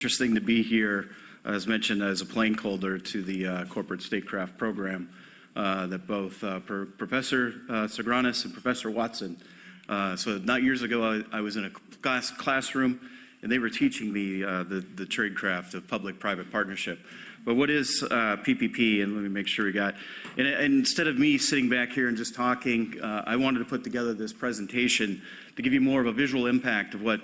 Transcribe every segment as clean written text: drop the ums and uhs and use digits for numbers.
Interesting to be here, as mentioned, as a placeholder to the corporate statecraft program that both Professor Sagranis and Professor Watson. So not years ago, I was in a classroom, and they were teaching me the tradecraft of public-private partnership. But what is PPP? And let me make sure we got. And instead of me sitting back here and just talking, I wanted to put together this presentation to give you more of a visual impact of what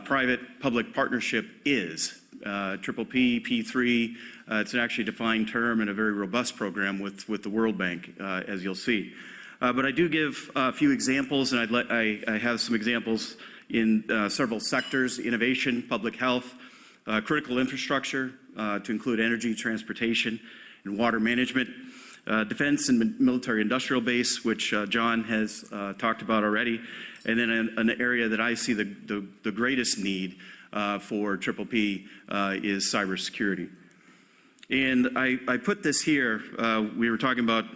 private-public partnership is. PPP, P3, it's an actually defined term and a very robust program with the World Bank, as you'll see. But I do give a few examples, and I have some examples in several sectors: innovation, public health, critical infrastructure, to include energy, transportation, and water management, defense and military industrial base, which John has talked about already, and then an area that I see the greatest need for PPP is cybersecurity. And I put this here. We were talking about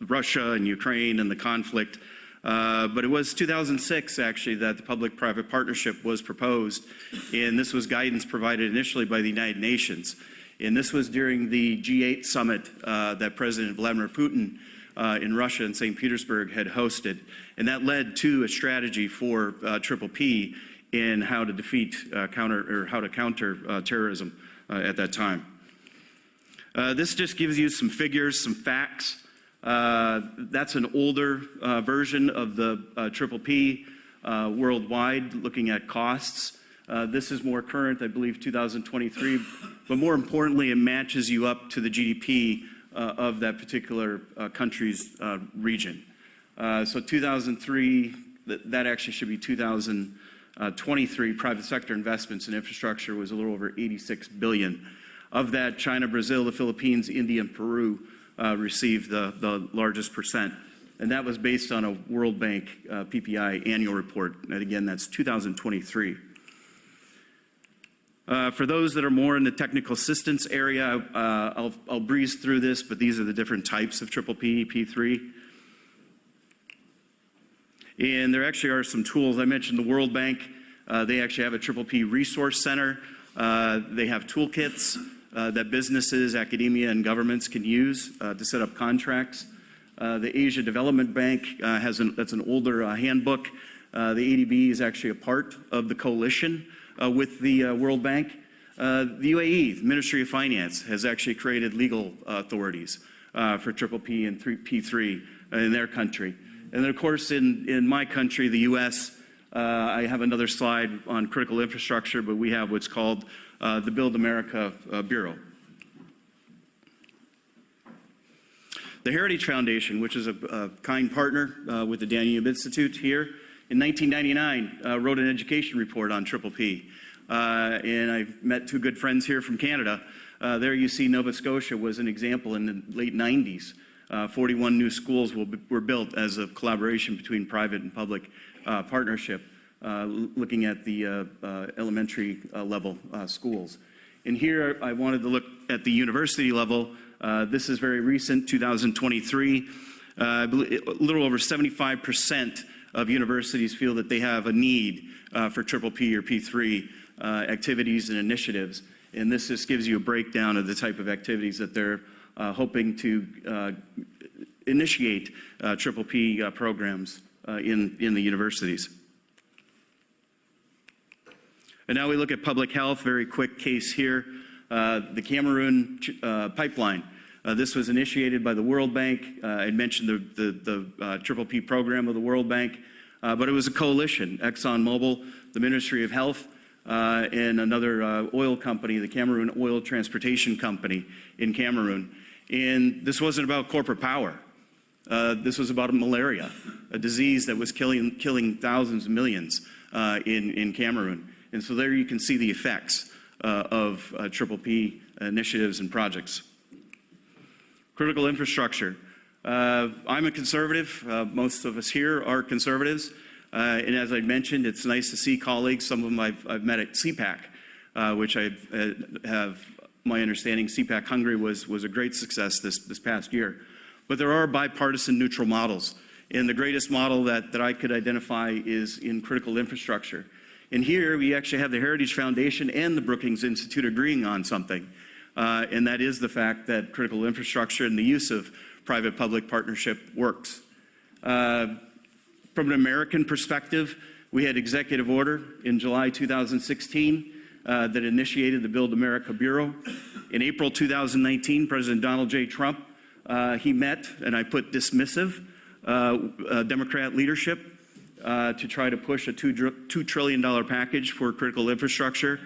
Russia and Ukraine and the conflict, but it was 2006 actually that the public-private partnership was proposed, and this was guidance provided initially by the United Nations. And this was during the G8 summit that President Vladimir Putin in Russia and St. Petersburg had hosted, and that led to a strategy for PPP in how to defeat, how to counter terrorism at that time. This just gives you some figures, some facts. That's an older version of the PPP worldwide, looking at costs. This is more current, I believe, 2023, but more importantly, it matches you up to the GDP of that particular country's region. So 2003, that actually should be 2023, private sector investments in infrastructure was a little over 86 billion. Of that, China, Brazil, the Philippines, India, and Peru received the largest percent. And that was based on a World Bank PPI annual report. And again, that's 2023. For those that are more in the technical assistance area, I'll breeze through this, but these are the different types of PPP, P3. And there actually are some tools. I mentioned the World Bank. They actually have a PPP resource center. They have toolkits that businesses, academia, and governments can use to set up contracts. The Asia Development Bank that's an older handbook. The ADB is actually a part of the coalition with the World Bank. The UAE, the Ministry of Finance, has actually created legal authorities for PPP and P3 in their country. And then, of course, in my country, the U.S., I have another slide on critical infrastructure, but we have what's called the Build America Bureau. The Heritage Foundation, which is a kind partner with the Danube Institute here, in 1999 wrote an education report on PPP. And I've met two good friends here from Canada. There you see Nova Scotia was an example in the late 90s. 41 new schools were built as a collaboration between private and public partnership, looking at the elementary level schools. And here I wanted to look at the university level. This is very recent, 2023. A little over 75% of universities feel that they have a need for PPP or P3 activities and initiatives. And this just gives you a breakdown of the type of activities that they're hoping to initiate PPP programs in the universities. And now we look at public health, very quick case here. The Cameroon pipeline. This was initiated by the World Bank. I mentioned the PPP program of the World Bank, but it was a coalition, ExxonMobil, the Ministry of Health, and another oil company, the Cameroon Oil Transportation Company in Cameroon. And this wasn't about corporate power. This was about malaria, a disease that was killing thousands of millions in Cameroon. And so there you can see the effects of PPP initiatives and projects. Critical infrastructure. I'm a conservative. Most of us here are conservatives. And as I mentioned, it's nice to see colleagues. Some of them I've met at CPAC, which I have my understanding CPAC Hungary was a great success this past year. But there are bipartisan neutral models. And the greatest model that I could identify is in critical infrastructure. And here we actually have the Heritage Foundation and the Brookings Institute agreeing on something, and that is the fact that critical infrastructure and the use of private-public partnership works. From an American perspective, we had executive order in July 2016 that initiated the Build America Bureau. In April 2019, President Donald J. Trump, he met, and I put dismissive, Democrat leadership to try to push a $2 trillion package for critical infrastructure,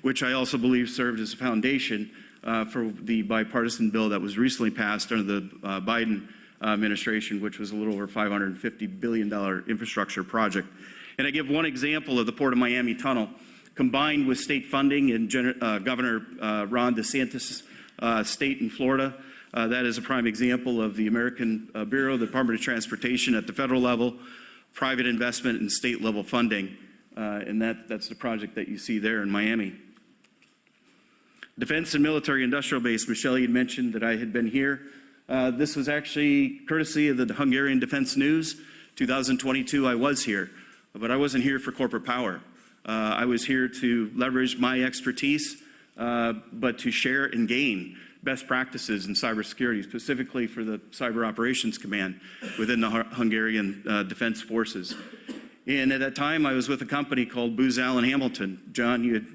which I also believe served as a foundation for the bipartisan bill that was recently passed under the Biden administration, which was a little over $550 billion infrastructure project. And I give one example of the Port of Miami Tunnel. Combined with state funding and Governor Ron DeSantis' state in Florida, that is a prime example of the American Bureau, the Department of Transportation at the federal level, private investment and state level funding. And that's the project that you see there in Miami. Defense and military industrial base, Michelle, you mentioned that I had been here. This was actually courtesy of the Hungarian Defense News. 2022, I was here, but I wasn't here for corporate power. I was here to leverage my expertise, but to share and gain best practices in cybersecurity, specifically for the Cyber Operations Command within the Hungarian Defense Forces. And at that time, I was with a company called Booz Allen Hamilton. John, you had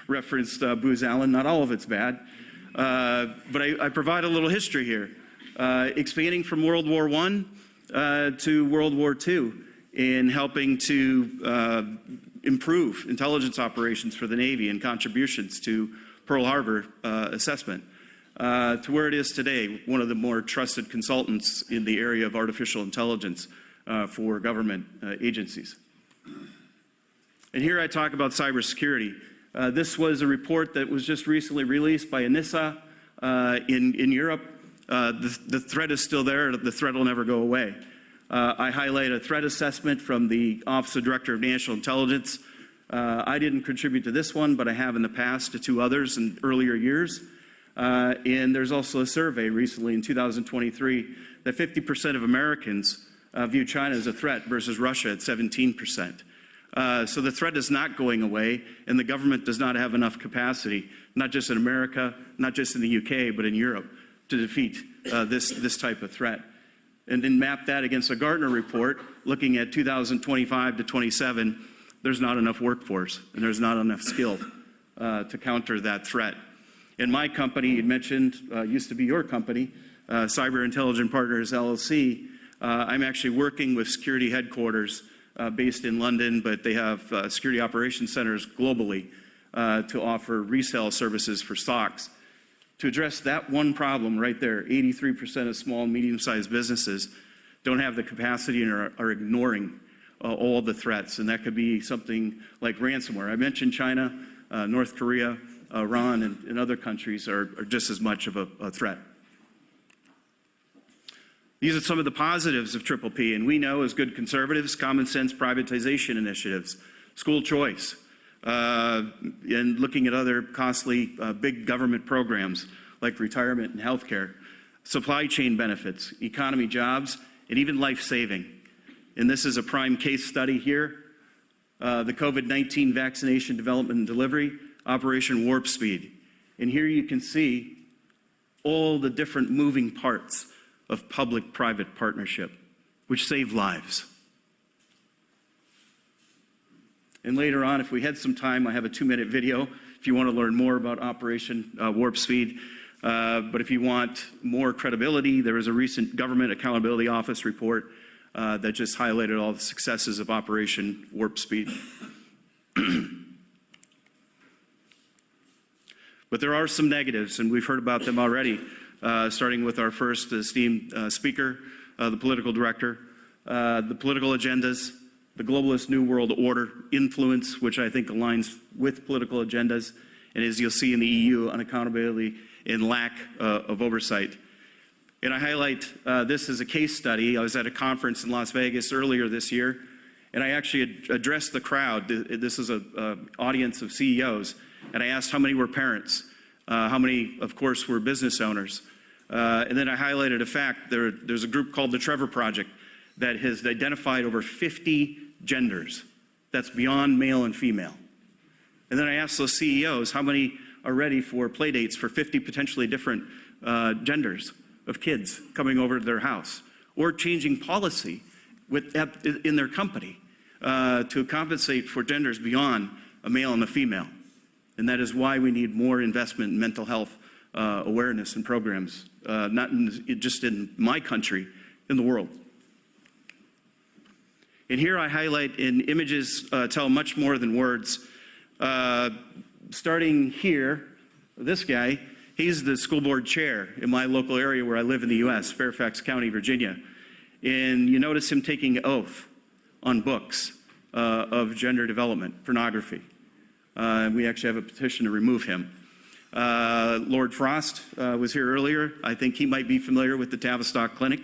referenced Booz Allen. Not all of it's bad, but I provide a little history here. Expanding from World War I to World War II in helping to improve intelligence operations for the Navy and contributions to Pearl Harbor assessment, to where it is today, one of the more trusted consultants in the area of artificial intelligence for government agencies. And here I talk about cybersecurity. This was a report that was just recently released by ENISA in Europe. The threat is still there. The threat will never go away. I highlight a threat assessment from the Office of Director of National Intelligence. I didn't contribute to this one, but I have in the past to two others in earlier years. And there's also a survey recently in 2023 that 50% of Americans view China as a threat versus Russia at 17%. So the threat is not going away, and the government does not have enough capacity, not just in America, not just in the UK, but in Europe, to defeat this type of threat. And then map that against a Gartner report looking at 2025 to 27, there's not enough workforce and there's not enough skill to counter that threat. In my company, you mentioned, used to be your company, Cyber Intelligence Partners, LLC, I'm actually working with security headquarters based in London, but they have security operations centers globally to offer resale services for stocks. To address that one problem right there, 83% of small and medium-sized businesses don't have the capacity and are ignoring all the threats. And that could be something like ransomware. I mentioned China, North Korea, Iran, and other countries are just as much of a threat. These are some of the positives of PPP, and we know as good conservatives, common sense privatization initiatives, school choice, and looking at other costly big government programs like retirement and healthcare, supply chain benefits, economy jobs, and even life-saving. And this is a prime case study here. The COVID-19 vaccination development and delivery, Operation Warp Speed. And here you can see all the different moving parts of public-private partnership, which save lives. And later on, if we had some time, I have a 2-minute video if you want to learn more about Operation Warp Speed. But if you want more credibility, there was a recent Government Accountability Office report that just highlighted all the successes of Operation Warp Speed. But there are some negatives, and we've heard about them already, starting with our first esteemed speaker, the political director, the political agendas, the globalist New World Order influence, which I think aligns with political agendas, and as you'll see in the EU, unaccountability and lack of oversight. And I highlight this as a case study. I was at a conference in Las Vegas earlier this year, and I actually addressed the crowd. This is an audience of CEOs, and I asked how many were parents, how many, of course, were business owners. And then I highlighted a fact. There's a group called the Trevor Project that has identified over 50 genders that's beyond male and female. And then I asked those CEOs, how many are ready for play dates for 50 potentially different genders of kids coming over to their house, or changing policy in their company to compensate for genders beyond a male and a female. And that is why we need more investment in mental health awareness and programs, not just in my country, in the world. And here I highlight, in images tell much more than words. Starting here, this guy, he's the school board chair in my local area where I live in the US, Fairfax County, Virginia. And you notice him taking an oath on books of gender development, pornography. We actually have a petition to remove him. Lord Frost was here earlier. I think he might be familiar with the Tavistock Clinic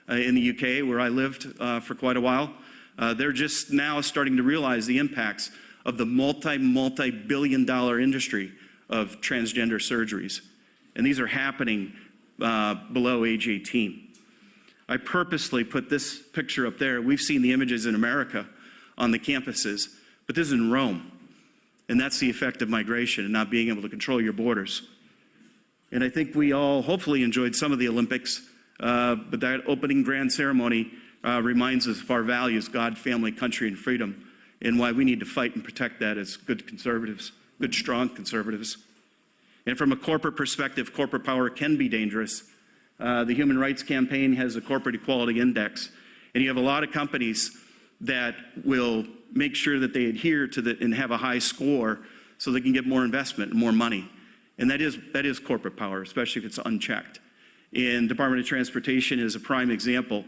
in the UK, where I lived for quite a while. They're just now starting to realize the impacts of the multi-billion-dollar industry of transgender surgeries. And these are happening below age 18. I purposely put this picture up there. We've seen the images in America on the campuses, but this is in Rome. And that's the effect of migration and not being able to control your borders. And I think we all hopefully enjoyed some of the Olympics, but that opening grand ceremony reminds us of our values: God, family, country, and freedom, and why we need to fight and protect that as good conservatives, good, strong conservatives. And from a corporate perspective, corporate power can be dangerous. The Human Rights Campaign has a corporate equality index, and you have a lot of companies that will make sure that they adhere to and have a high score so they can get more investment and more money. And that is corporate power, especially if it's unchecked. And Department of Transportation is a prime example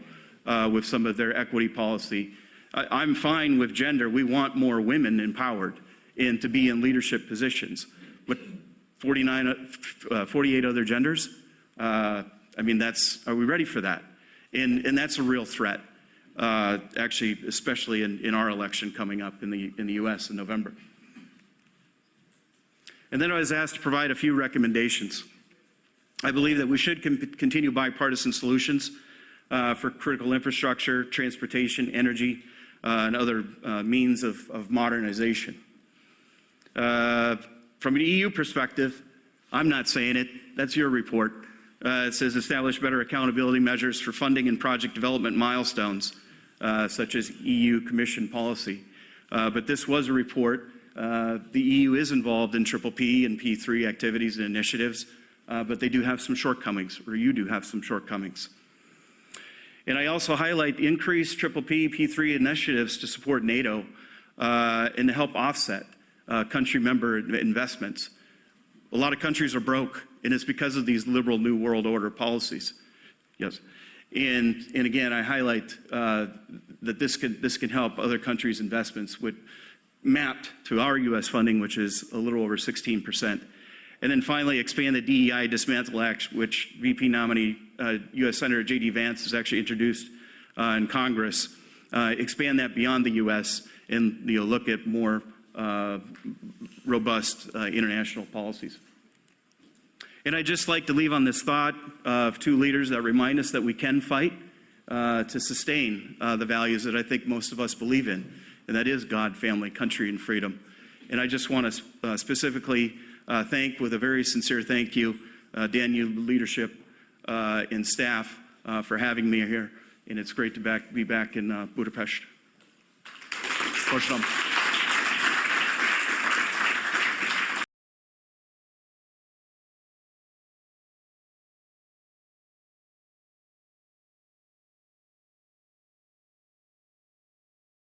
with some of their equity policy. I'm fine with gender. We want more women empowered and to be in leadership positions. But 48 other genders? I mean, are we ready for that? And that's a real threat, actually, especially in our election coming up in the US in November. And then I was asked to provide a few recommendations. I believe that we should continue bipartisan solutions for critical infrastructure, transportation, energy, and other means of modernization. From an EU perspective, I'm not saying it. That's your report. It says establish better accountability measures for funding and project development milestones, such as EU Commission policy. But this was a report. The EU is involved in PPP and P3 activities and initiatives, but they do have some shortcomings, or you do have some shortcomings. And I also highlight increased PPP, P3 initiatives to support NATO and to help offset country member investments. A lot of countries are broke, and it's because of these liberal New World Order policies. Yes. And again, I highlight that this can help other countries' investments mapped to our U.S. funding, which is a little over 16%. And then finally, expand the DEI Dismantle Act, which VP nominee U.S. Senator J.D. Vance has actually introduced in Congress. Expand that beyond the U.S. and look at more robust international policies. And I'd just like to leave on this thought of two leaders that remind us that we can fight to sustain the values that I think most of us believe in, and that is God, family, country, and freedom. And I just want to specifically thank, with a very sincere thank you, Daniel, leadership, and staff for having me here. And it's great to be back in Budapest. Köszönöm.